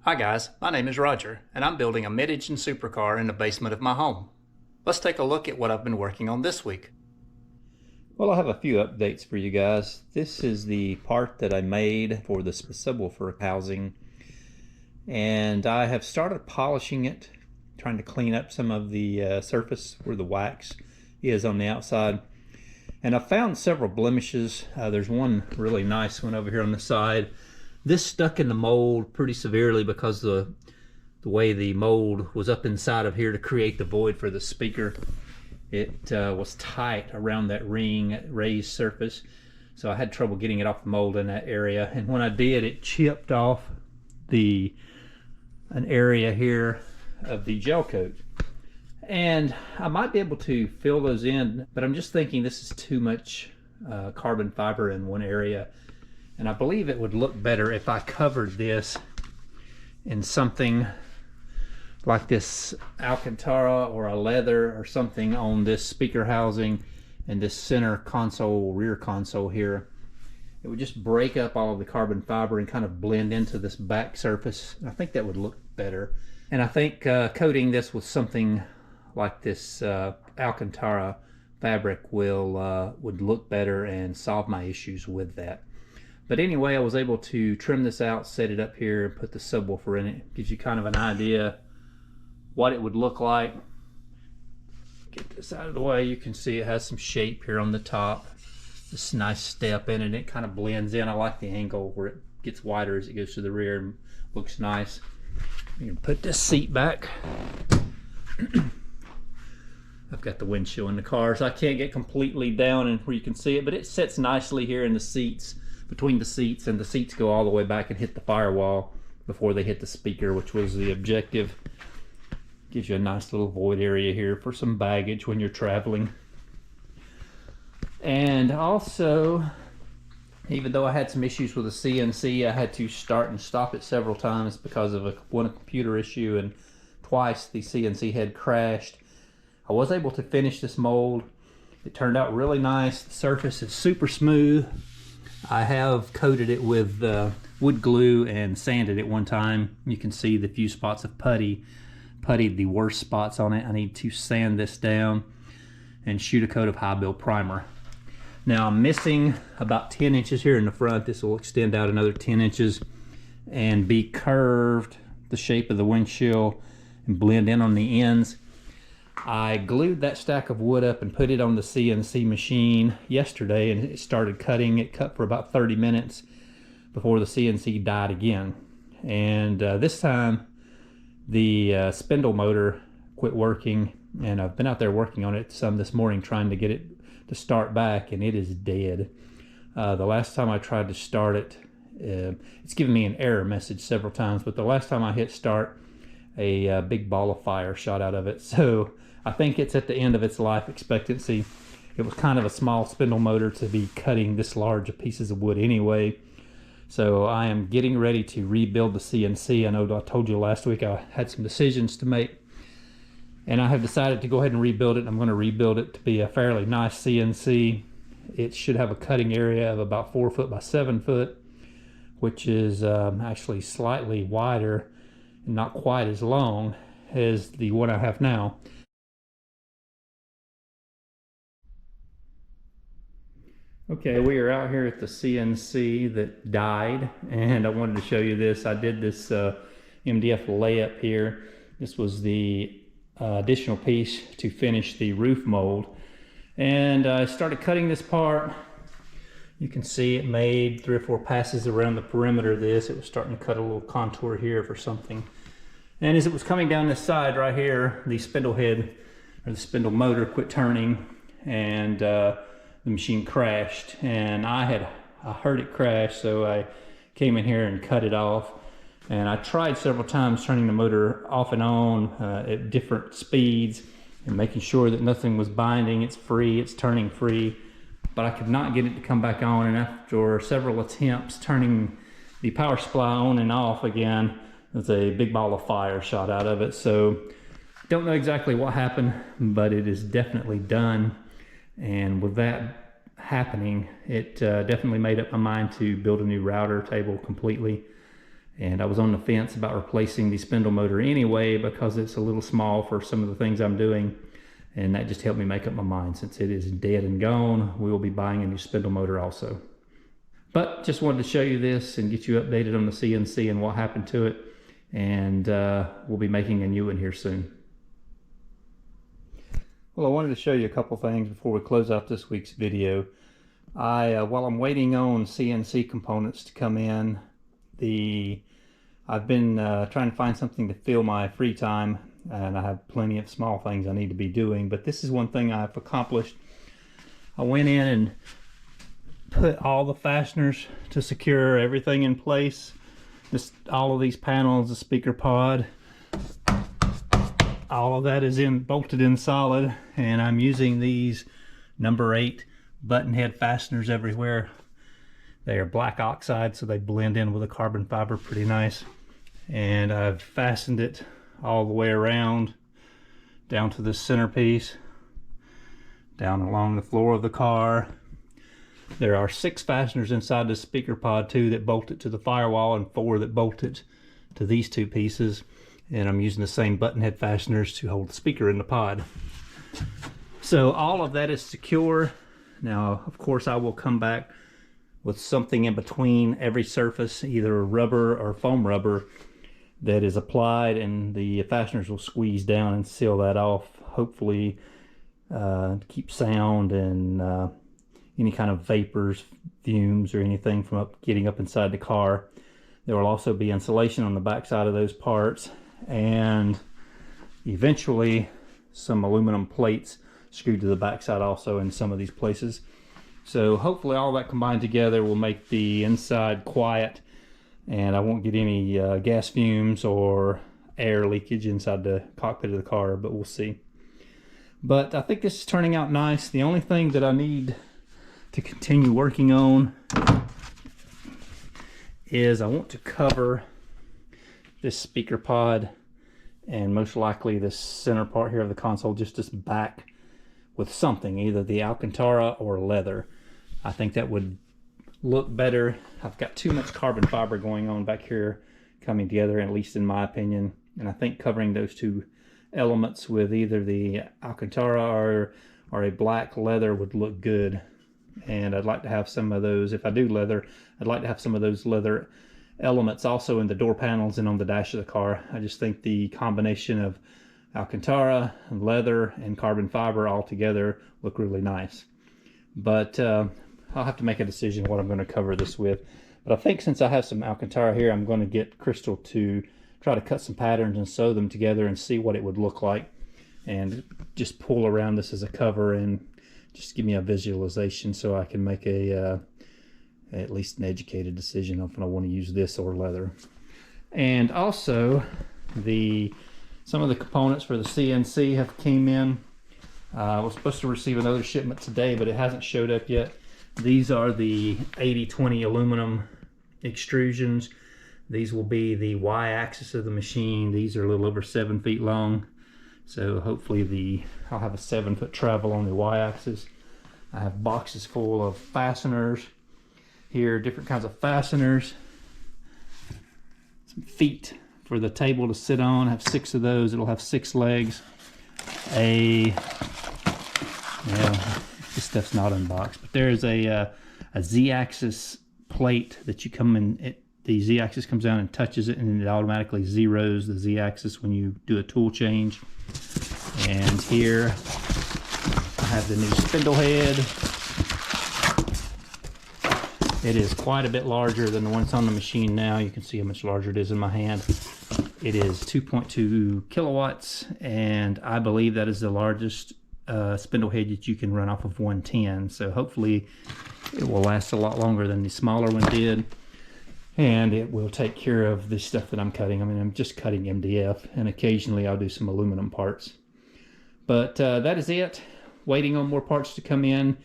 Hi guys, my name is Roger, and I'm building a mid-engine supercar in the basement of my home. Let's take a look at what I've been working on this week. Well, I have a few updates for you guys. This is the part that I made for the subwoofer housing, and I have started polishing it, trying to clean up some of the surface where the wax is on the outside. And I found several blemishes. There's one really nice one over here on the side. This stuck in the mold pretty severely because the way the mold was up inside of here to create the void for the speaker. It was tight around that ring raised surface, so I had trouble getting it off the mold in that area. And when I did, it chipped off an area here of the gel coat. And I might be able to fill those in, but I'm just thinking this is too much carbon fiber in one area. And I believe it would look better if I covered this in something like this Alcantara or a leather or something on this speaker housing and this center console, rear console here. It would just break up all of the carbon fiber and kind of blend into this back surface. I think that would look better. And I think coating this with something like this Alcantara fabric would look better and solve my issues with that. But anyway, I was able to trim this out, set it up here, and put the subwoofer in it. Gives you kind of an idea what it would look like. Get this out of the way. You can see it has some shape here on the top. This nice step in it. It kind of blends in. I like the angle where it gets wider as it goes to the rear and looks nice. You can put this seat back. I've got the windshield in the car, so I can't get completely down and where you can see it, but it sits nicely here in the seats, between the seats, and the seats go all the way back and hit the firewall before they hit the speaker, which was the objective. Gives you a nice little void area here for some baggage when you're traveling. And also, even though I had some issues with the CNC, I had to start and stop it several times because of one computer issue, and twice the CNC head crashed. I was able to finish this mold. It turned out really nice. The surface is super smooth. I have coated it with wood glue and sanded it one time. You can see the few spots of puttied the worst spots on it. I need to sand this down and shoot a coat of high build primer. Now I'm missing about 10 inches here in the front. This will extend out another 10 inches and be curved, the shape of the windshield, and blend in on the ends. I glued that stack of wood up and put it on the CNC machine yesterday, and it started cutting. It cut for about 30 minutes before the CNC died again. And this time the spindle motor quit working, and I've been out there working on it some this morning trying to get it to start back, and it is dead. The last time I tried to start it, it's given me an error message several times, but the last time I hit start, a big ball of fire shot out of it. So I think it's at the end of its life expectancy. It was kind of a small spindle motor to be cutting this large pieces of wood anyway. So I am getting ready to rebuild the CNC. I know I told you last week I had some decisions to make, and I have decided to go ahead and rebuild it. I'm going to rebuild it to be a fairly nice CNC. It should have a cutting area of about 4 foot by 7 foot, which is actually slightly wider and not quite as long as the one I have now. Okay, we are out here at the CNC that died, and I wanted to show you this. I did this MDF layup here. This was the additional piece to finish the roof mold. And I started cutting this part. You can see it made 3 or 4 passes around the perimeter of this. It was starting to cut a little contour here for something. And as it was coming down this side right here, the spindle head, or the spindle motor, quit turning, and the machine crashed. And I heard it crash, so I came in here and cut it off. And I tried several times turning the motor off and on at different speeds and making sure that nothing was binding. It's free, it's turning free, but I could not get it to come back on. And after several attempts turning the power supply on and off again, there's a big ball of fire shot out of it. So don't know exactly what happened, but it is definitely done. And with that happening, it definitely made up my mind to build a new router table completely. And I was on the fence about replacing the spindle motor anyway because it's a little small for some of the things I'm doing. And that just helped me make up my mind. Since it is dead and gone, we will be buying a new spindle motor also. But just wanted to show you this and get you updated on the CNC and what happened to it. And we'll be making a new one here soon. Well, I wanted to show you a couple things before we close out this week's video. While I'm waiting on CNC components to come in, I've been trying to find something to fill my free time, and I have plenty of small things I need to be doing, but this is one thing I've accomplished. I went in and put all the fasteners to secure everything in place. Just all of these panels, the speaker pod, all of that is bolted in solid, and I'm using these number 8 button head fasteners everywhere. They are black oxide, so they blend in with the carbon fiber pretty nice. And I've fastened it all the way around, down to this centerpiece, down along the floor of the car. There are 6 fasteners inside the speaker pod, 2 that bolt it to the firewall and 4 that bolt it to these 2 pieces. And I'm using the same button head fasteners to hold the speaker in the pod. So all of that is secure. Now, of course, I will come back with something in between every surface, either rubber or foam rubber, that is applied, and the fasteners will squeeze down and seal that off, hopefully keep sound and any kind of vapors, fumes, or anything from getting up inside the car. There will also be insulation on the back side of those parts, and eventually some aluminum plates screwed to the back side also in some of these places. So hopefully all that combined together will make the inside quiet, and I won't get any gas fumes or air leakage inside the cockpit of the car, but we'll see. But I think this is turning out nice. The only thing that I need to continue working on is I want to cover this speaker pod and most likely this center part here of the console, just this back, with something, either the Alcantara or leather. I think that would look better. I've got too much carbon fiber going on back here coming together, at least in my opinion, and I think covering those 2 elements with either the Alcantara or a black leather would look good. And I'd like to have some of those, if I do leather, I'd like to have some of those leather elements also in the door panels and on the dash of the car. I just think the combination of Alcantara and leather and carbon fiber all together look really nice. But I'll have to make a decision what I'm going to cover this with. But I think since I have some Alcantara here, I'm going to get Crystal to try to cut some patterns and sew them together and see what it would look like, and just pull around this as a cover and just give me a visualization so I can make at least an educated decision if I want to use this or leather. And also some of the components for the CNC have came in. I was supposed to receive another shipment today, but it hasn't showed up yet. These are the 80/20 aluminum extrusions. These will be the y-axis of the machine. These are a little over 7 feet long, so hopefully I'll have a 7-foot travel on the y-axis. I have boxes full of fasteners here, different kinds of fasteners. Some feet for the table to sit on. I have 6 of those. It'll have 6 legs. This stuff's not unboxed, but there's a z-axis plate that you come in. The z-axis comes down and touches it, and it automatically zeroes the z-axis when you do a tool change. And here I have the new spindle head. It is quite a bit larger than the one that's on the machine now. You can see how much larger it is in my hand. It is 2.2 kilowatts, and I believe that is the largest spindle head that you can run off of 110. So hopefully it will last a lot longer than the smaller one did, and it will take care of the stuff that I'm cutting. I mean, I'm just cutting MDF, and occasionally I'll do some aluminum parts. But that is it. Waiting on more parts to come in,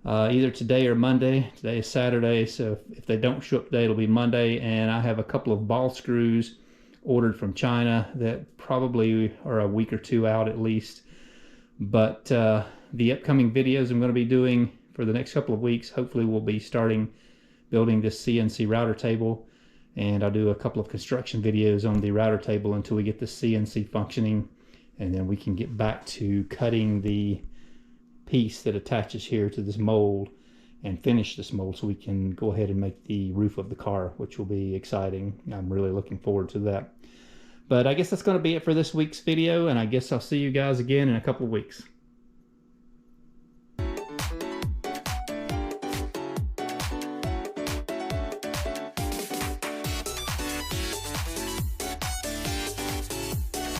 either today or Monday. Today is Saturday, so if they don't show up today, it'll be Monday. And I have a couple of ball screws ordered from China that probably are a week or 2 out at least. But the upcoming videos I'm going to be doing for the next couple of weeks, hopefully we'll be starting building this CNC router table. and I'll do a couple of construction videos on the router table until we get the CNC functioning, and then we can get back to cutting the piece that attaches here to this mold and finish this mold so we can go ahead and make the roof of the car, which will be exciting. I'm really looking forward to that. But I guess that's going to be it for this week's video, and I guess I'll see you guys again in a couple of weeks.